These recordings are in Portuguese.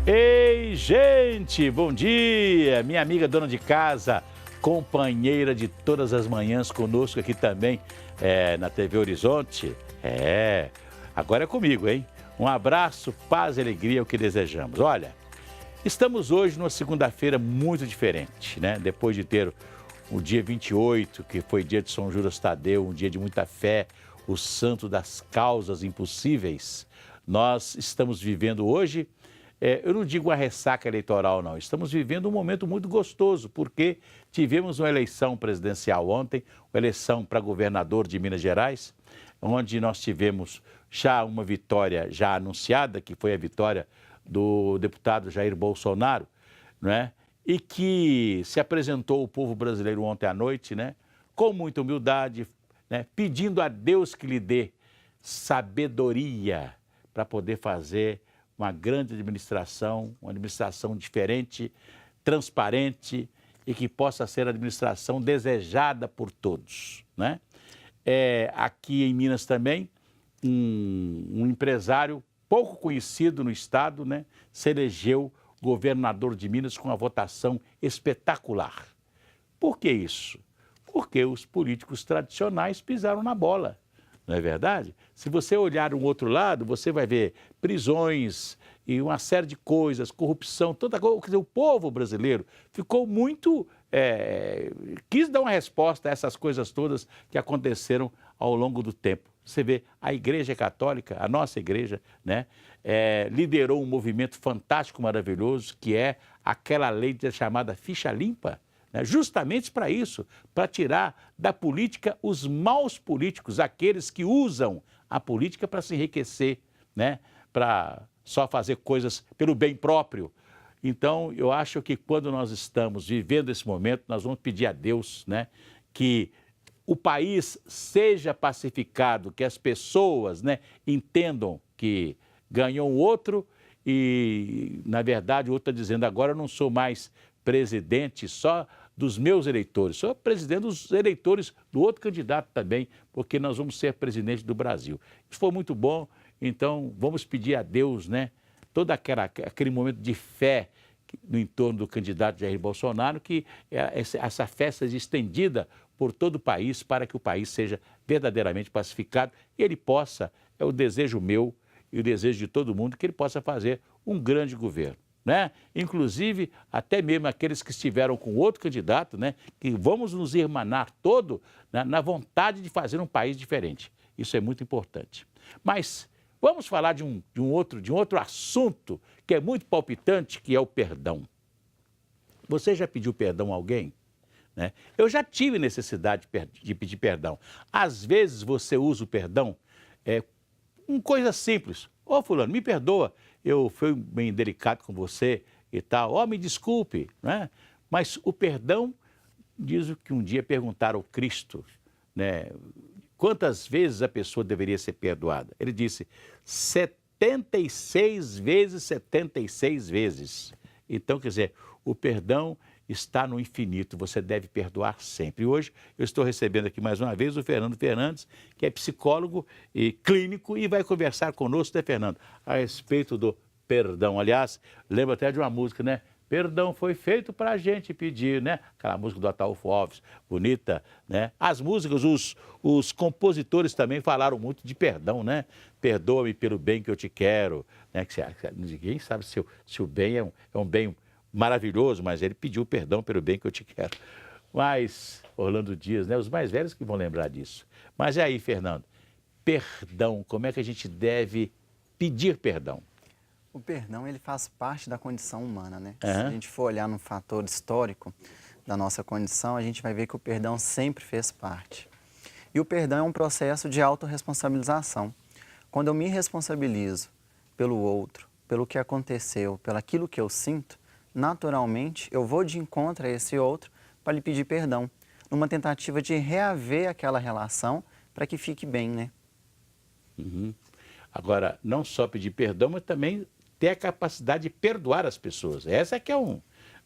Ei, gente, bom dia! Minha amiga dona de casa, companheira de todas as manhãs conosco aqui também na TV Horizonte. Agora é comigo, hein? Um abraço, paz e alegria é o que desejamos. Olha, estamos hoje numa segunda-feira muito diferente, né? Depois de ter o dia 28, que foi dia de São Judas Tadeu, um dia de muita fé, o santo das causas impossíveis, nós estamos vivendo hoje, eu não digo a ressaca eleitoral não, estamos vivendo um momento muito gostoso, porque tivemos uma eleição presidencial ontem, uma eleição para governador de Minas Gerais, onde nós tivemos já uma vitória já anunciada, que foi a vitória do deputado Jair Bolsonaro, não é? E que se apresentou ao povo brasileiro ontem à noite, né? Com muita humildade, né? Pedindo a Deus que lhe dê sabedoria para poder fazer uma grande administração, uma administração diferente, transparente e que possa ser a administração desejada por todos, né? Aqui em Minas também, um empresário pouco conhecido no estado, né, se elegeu governador de Minas com uma votação espetacular. Por que isso? Porque os políticos tradicionais pisaram na bola, não é verdade? Se você olhar um outro lado, você vai ver prisões e uma série de coisas, corrupção, toda coisa. Quer dizer, o povo brasileiro ficou muito... quis dar uma resposta a essas coisas todas que aconteceram ao longo do tempo. Você vê, a Igreja Católica, a nossa igreja, né, liderou um movimento fantástico, maravilhoso, que é aquela lei chamada ficha limpa, né, justamente para isso, para tirar da política os maus políticos, aqueles que usam a política para se enriquecer, né, para só fazer coisas pelo bem próprio. Então, eu acho que quando nós estamos vivendo esse momento, nós vamos pedir a Deus, né, que o país seja pacificado, que as pessoas, né, entendam que ganhou um outro e, na verdade, o outro está dizendo, agora eu não sou mais presidente só dos meus eleitores, sou presidente dos eleitores do outro candidato também, porque nós vamos ser presidente do Brasil. Isso foi muito bom, então vamos pedir a Deus, né, todo aquele momento de fé no entorno do candidato Jair Bolsonaro, que essa fé seja estendida por todo o país, para que o país seja verdadeiramente pacificado e ele possa, é o desejo meu e o desejo de todo mundo, que ele possa fazer um grande governo, né? Inclusive, até mesmo aqueles que estiveram com outro candidato, né? Que vamos nos irmanar todo, né, na vontade de fazer um país diferente. Isso é muito importante. Mas vamos falar de um outro assunto que é muito palpitante, que é o perdão. Você já pediu perdão a alguém? Né? Eu já tive necessidade de pedir perdão. Às vezes você usa o perdão com coisas simples. Ô fulano, me perdoa, eu fui bem delicado com você e tal. Me desculpe, né? Mas o perdão, diz o que um dia perguntaram ao Cristo, né? Quantas vezes a pessoa deveria ser perdoada? Ele disse 76 vezes 76 vezes. Então, quer dizer, o perdão está no infinito, você deve perdoar sempre. E hoje eu estou recebendo aqui mais uma vez o Fernando Fernandes, que é psicólogo e clínico e vai conversar conosco, né, Fernando, a respeito do perdão. Aliás, lembro até de uma música, né? Perdão foi feito para a gente pedir, né? Aquela música do Ataúfo Alves, bonita, né? As músicas, os compositores também falaram muito de perdão, né? Perdoa-me pelo bem que eu te quero, né? Ninguém sabe se o bem é um bem maravilhoso, mas ele pediu perdão pelo bem que eu te quero. Mas, Orlando Dias, né? Os mais velhos que vão lembrar disso. Mas é aí, Fernando, perdão, como é que a gente deve pedir perdão? O perdão, ele faz parte da condição humana, né? Uhum. Se a gente for olhar no fator histórico da nossa condição, a gente vai ver que o perdão sempre fez parte. E o perdão é um processo de autorresponsabilização. Quando eu me responsabilizo pelo outro, pelo que aconteceu, pelo aquilo que eu sinto, naturalmente eu vou de encontro a esse outro para lhe pedir perdão, numa tentativa de reaver aquela relação para que fique bem, né? Uhum. Agora, não só pedir perdão, mas também ter a capacidade de perdoar as pessoas. Essa é que é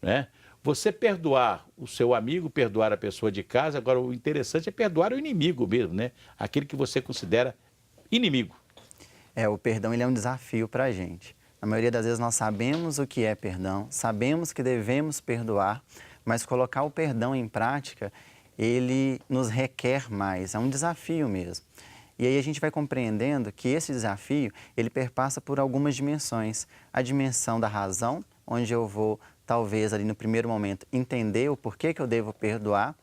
né? Você perdoar o seu amigo, perdoar a pessoa de casa, agora o interessante é perdoar o inimigo mesmo, né? Aquele que você considera inimigo. O perdão, ele é um desafio para a gente. Na maioria das vezes nós sabemos o que é perdão, sabemos que devemos perdoar, mas colocar o perdão em prática, ele nos requer mais, é um desafio mesmo. E aí a gente vai compreendendo que esse desafio, ele perpassa por algumas dimensões. A dimensão da razão, onde eu vou, talvez ali no primeiro momento, entender o porquê que eu devo perdoar,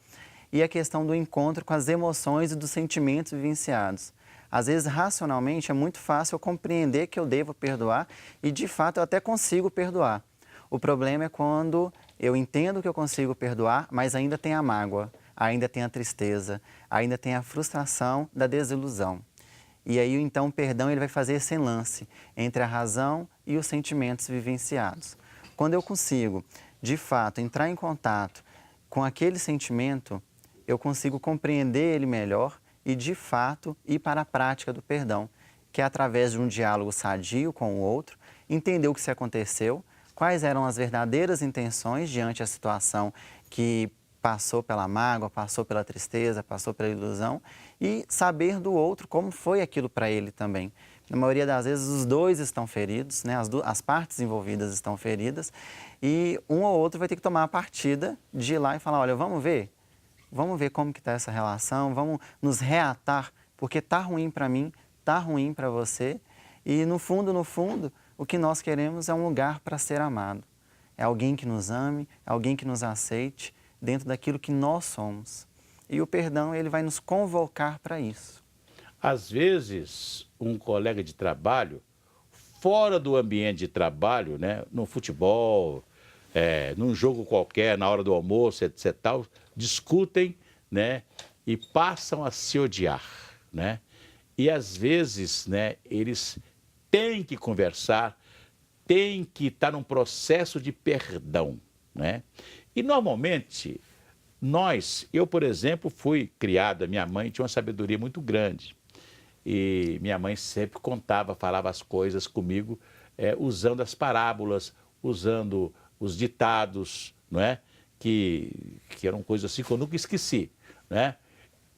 e a questão do encontro com as emoções e dos sentimentos vivenciados. Às vezes, racionalmente, é muito fácil eu compreender que eu devo perdoar e, de fato, eu até consigo perdoar. O problema é quando eu entendo que eu consigo perdoar, mas ainda tem a mágoa, ainda tem a tristeza, ainda tem a frustração da desilusão. E aí, então, o perdão ele vai fazer esse lance entre a razão e os sentimentos vivenciados. Quando eu consigo, de fato, entrar em contato com aquele sentimento, eu consigo compreender ele melhor e, de fato, ir para a prática do perdão, que é através de um diálogo sadio com o outro, entender o que se aconteceu, quais eram as verdadeiras intenções diante da situação que passou pela mágoa, passou pela tristeza, passou pela ilusão, e saber do outro como foi aquilo para ele também. Na maioria das vezes, os dois estão feridos, né? As partes envolvidas estão feridas, e um ou outro vai ter que tomar a partida de ir lá e falar, olha, vamos ver como que está essa relação, vamos nos reatar, porque está ruim para mim, está ruim para você, e no fundo, o que nós queremos é um lugar para ser amado. É alguém que nos ame, é alguém que nos aceite dentro daquilo que nós somos. E o perdão, ele vai nos convocar para isso. Às vezes, um colega de trabalho, fora do ambiente de trabalho, né, no futebol, num jogo qualquer, na hora do almoço, etc. tal, discutem, né, e passam a se odiar, né? E às vezes, né, eles têm que conversar, têm que estar num processo de perdão, né? E normalmente, eu, por exemplo, fui criada, minha mãe tinha uma sabedoria muito grande. E minha mãe sempre falava as coisas comigo, usando as parábolas, usando os ditados, não é? Que eram coisas assim que eu nunca esqueci, né?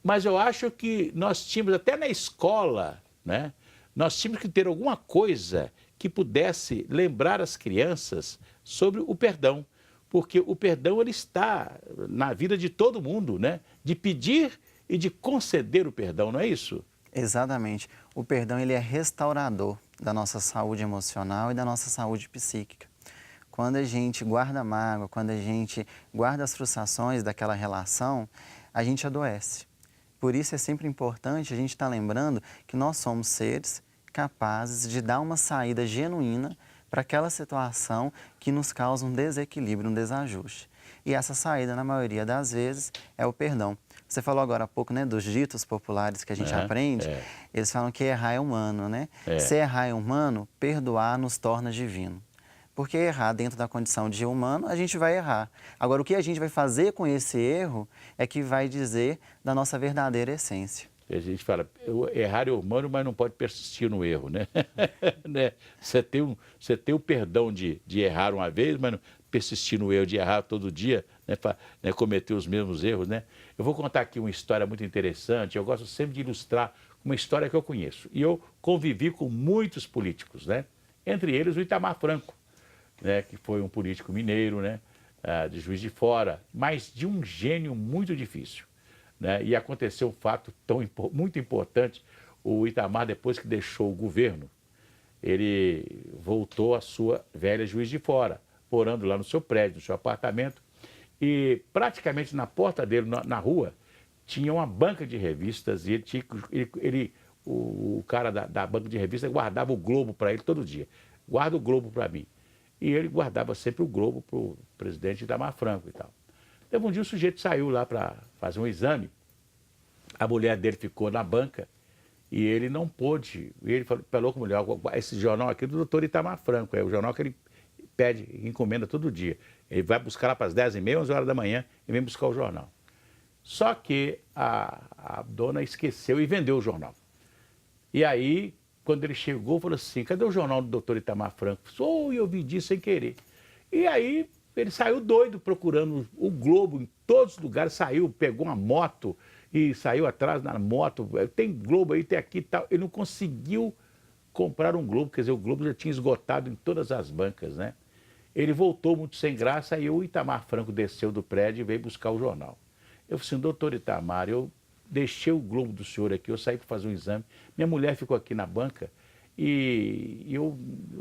Mas eu acho que nós tínhamos, até na escola, né? Nós tínhamos que ter alguma coisa que pudesse lembrar as crianças sobre o perdão. Porque o perdão ele está na vida de todo mundo, né? De pedir e de conceder o perdão, não é isso? Exatamente. O perdão ele é restaurador da nossa saúde emocional e da nossa saúde psíquica. Quando a gente guarda mágoa, quando a gente guarda as frustrações daquela relação, a gente adoece. Por isso é sempre importante a gente estar lembrando que nós somos seres capazes de dar uma saída genuína para aquela situação que nos causa um desequilíbrio, um desajuste. E essa saída, na maioria das vezes, é o perdão. Você falou agora há pouco, né, dos ditos populares que a gente aprende. Eles falam que errar é humano, né? Se errar é humano, perdoar nos torna divino. Porque errar dentro da condição de humano, a gente vai errar. Agora, o que a gente vai fazer com esse erro é que vai dizer da nossa verdadeira essência. A gente fala, errar é humano, mas não pode persistir no erro, né? Você tem o perdão de errar uma vez, mas não persistir no erro de errar todo dia, né? Cometer os mesmos erros, né? Eu vou contar aqui uma história muito interessante, eu gosto sempre de ilustrar uma história que eu conheço. E eu convivi com muitos políticos, né? Entre eles o Itamar Franco, né? Que foi um político mineiro, né? De Juiz de Fora, mas de um gênio muito difícil. Né? E aconteceu um fato muito importante. O Itamar, depois que deixou o governo, ele voltou à sua velha Juiz de Fora, morando lá no seu prédio, no seu apartamento, e praticamente na porta dele, na rua, tinha uma banca de revistas e o cara da banca de revistas guardava o Globo para ele todo dia. Guarda o Globo para mim. E ele guardava sempre o Globo para o presidente Itamar Franco e tal. Teve um dia o sujeito saiu lá para fazer um exame, a mulher dele ficou na banca e ele não pôde. E ele falou com a mulher, esse jornal aqui é do doutor Itamar Franco, é o jornal que ele pede, encomenda todo dia. Ele vai buscar lá para as 10h30, 11 horas da manhã e vem buscar o jornal. Só que a dona esqueceu e vendeu o jornal. E aí, quando ele chegou, falou assim, cadê o jornal do doutor Itamar Franco? Eu vendi sem querer. E aí, ele saiu doido procurando o Globo em todos os lugares, saiu, pegou uma moto e saiu atrás da moto, tem Globo aí, tem aqui e tal. Ele não conseguiu compraram um Globo, quer dizer, o Globo já tinha esgotado em todas as bancas, né? Ele voltou muito sem graça, aí o Itamar Franco desceu do prédio e veio buscar o jornal. Eu falei assim, doutor Itamar, eu deixei o Globo do senhor aqui, eu saí para fazer um exame, minha mulher ficou aqui na banca e eu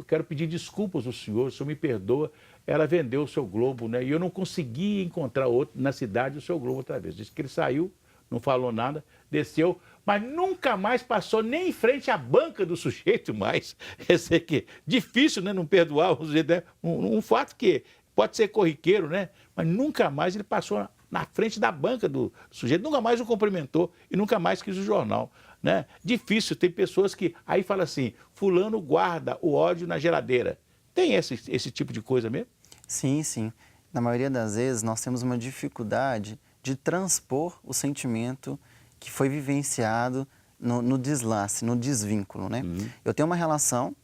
quero pedir desculpas ao senhor, o senhor me perdoa, ela vendeu o seu Globo, né? E eu não consegui encontrar outro, na cidade o seu Globo outra vez. Disse que ele saiu, não falou nada, desceu, mas nunca mais passou nem em frente à banca do sujeito mais. Quer dizer que difícil, né, não perdoar o sujeito, né? Um fato que pode ser corriqueiro, né? Mas nunca mais ele passou na frente da banca do sujeito, nunca mais o cumprimentou e nunca mais quis o jornal, né? Difícil, tem pessoas que aí fala assim, fulano guarda o ódio na geladeira. Tem esse tipo de coisa mesmo? Sim, sim. Na maioria das vezes, nós temos uma dificuldade de transpor o sentimento que foi vivenciado no deslace, no desvínculo, né? Eu tenho uma relação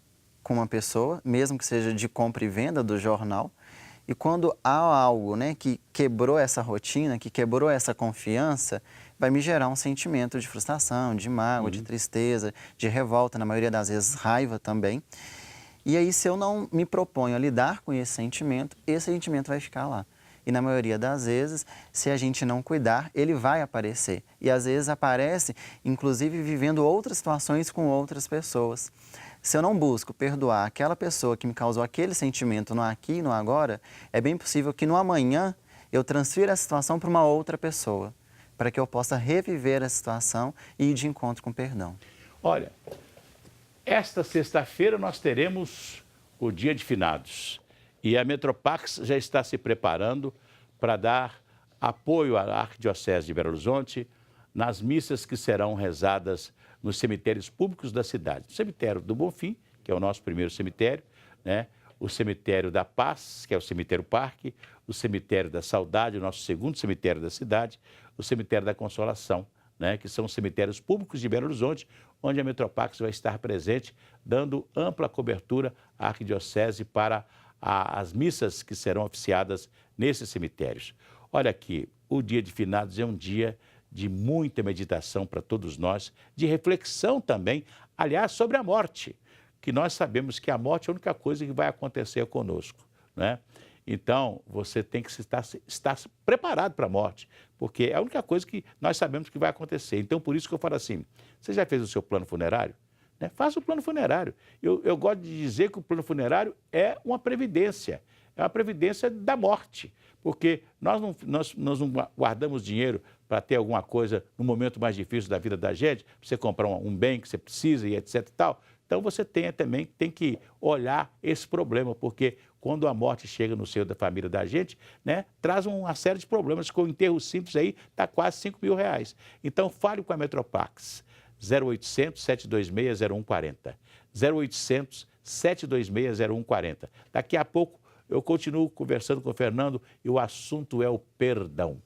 com uma pessoa, mesmo que seja de compra e venda do jornal, e quando há algo, né, que quebrou essa rotina, que quebrou essa confiança, vai me gerar um sentimento de frustração, de mágoa, de tristeza, de revolta, na maioria das vezes raiva também. E aí, se eu não me proponho a lidar com esse sentimento vai ficar lá. E na maioria das vezes, se a gente não cuidar, ele vai aparecer. E às vezes aparece, inclusive, vivendo outras situações com outras pessoas. Se eu não busco perdoar aquela pessoa que me causou aquele sentimento no aqui e no agora, é bem possível que no amanhã eu transfira a situação para uma outra pessoa, para que eu possa reviver a situação e ir de encontro com perdão. Olha, esta sexta-feira nós teremos o Dia de Finados e a Metropax já está se preparando para dar apoio à Arquidiocese de Belo Horizonte nas missas que serão rezadas nos cemitérios públicos da cidade. O cemitério do Bonfim, que é o nosso primeiro cemitério, né? O cemitério da Paz, que é o cemitério Parque, o cemitério da Saudade, o nosso segundo cemitério da cidade, o cemitério da Consolação, né? Que são os cemitérios públicos de Belo Horizonte, onde a Metropax vai estar presente, dando ampla cobertura à Arquidiocese para as missas que serão oficiadas nesses cemitérios. Olha aqui, o Dia de Finados é um dia de muita meditação para todos nós, de reflexão também, aliás, sobre a morte, que nós sabemos que a morte é a única coisa que vai acontecer conosco, né? Então, você tem que estar preparado para a morte, porque é a única coisa que nós sabemos que vai acontecer. Então, por isso que eu falo assim, você já fez o seu plano funerário? Né? Faça o plano funerário. Eu gosto de dizer que o plano funerário é uma previdência da morte, porque nós não guardamos dinheiro para ter alguma coisa no momento mais difícil da vida da gente, para você comprar um bem que você precisa e etc e tal. Então você também tem que olhar esse problema, porque quando a morte chega no seio da família da gente, né, traz uma série de problemas, com o enterro simples aí está quase R$ 5.000. Então fale com a Metropax, 0800 726 0140, 0800 726 0140. Daqui a pouco eu continuo conversando com o Fernando e o assunto é o perdão.